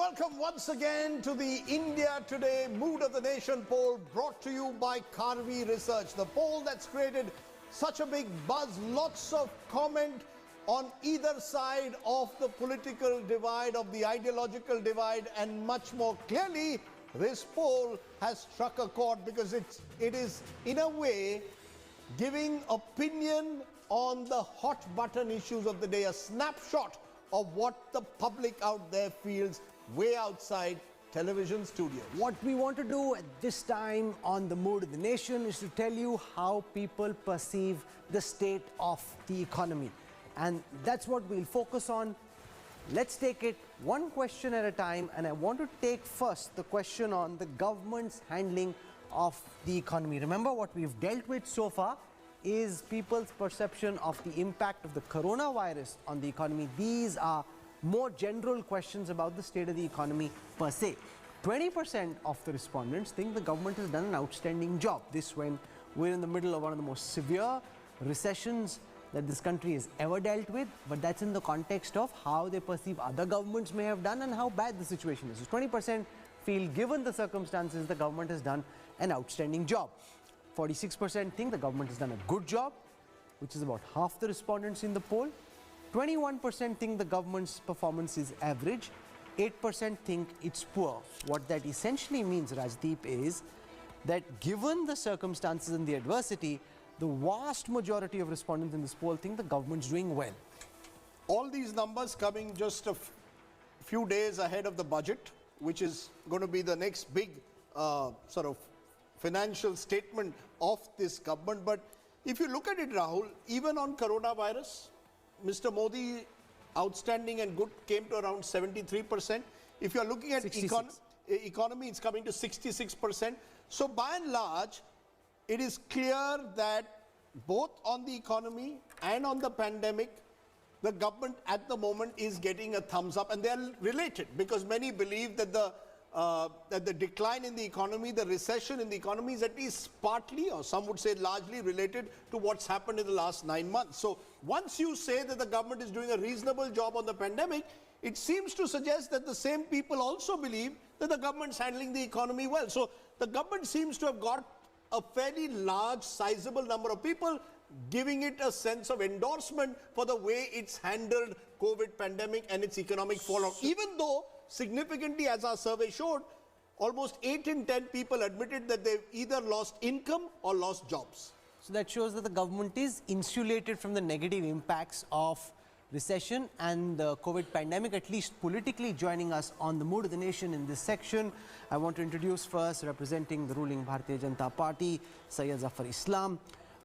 welcome once again to the India Today Mood of the Nation poll brought to you by Karvi Research. The poll that's created such a big buzz, lots of comment on either side of the political divide, of the ideological divide, and much more. Clearly, this poll has struck a chord because it is, in a way, giving opinion on the hot button issues of the day, a snapshot of what the public out there feels way outside television studios. What we want to do at this time on the Mood of the Nation is to tell you how people perceive the state of the economy. And that's what we'll focus on. Let's take it one question at a time, and I want to take first the question on the government's handling of the economy. Remember, what we've dealt with so far is people's perception of the impact of the coronavirus on the economy. These are more general questions about the state of the economy per se. 20% of the respondents think the government has done an outstanding job. This when we're in the middle of one of the most severe recessions that this country has ever dealt with, but that's in the context of how they perceive other governments may have done and how bad the situation is. So 20% feel, given the circumstances, the government has done an outstanding job. 46% think the government has done a good job, which is about half the respondents in the poll. 21% think the government's performance is average. 8% think it's poor. What that essentially means, Rajdeep, is that given the circumstances and the adversity, the vast majority of respondents in this poll think the government's doing well. All these numbers coming just a few days ahead of the budget, which is going to be the next big sort of financial statement of this government. But if you look at it, Rahul, even on coronavirus, Mr. Modi, outstanding and good, came to around 73%. If you're looking at economy, it's coming to 66%. So by and large, it is clear that both on the economy and on the pandemic, the government at the moment is getting a thumbs up, and they are related because many believe that the decline in the economy, the recession in the economy is at least partly, or some would say largely, related to what's happened in the last 9 months. So once you say that the government is doing a reasonable job on the pandemic, it seems to suggest that the same people also believe that the government's handling the economy well. So the government seems to have got a fairly large, sizable number of people giving it a sense of endorsement for the way it's handled COVID pandemic and its economic fallout. Even though significantly, as our survey showed, almost 8 in 10 people admitted that they've either lost income or lost jobs. So that shows that the government is insulated from the negative impacts of recession and the COVID pandemic, at least politically. Joining us on the Mood of the Nation in this section, I want to introduce first, representing the ruling Bharatiya Janata Party, Syed Zafar Islam.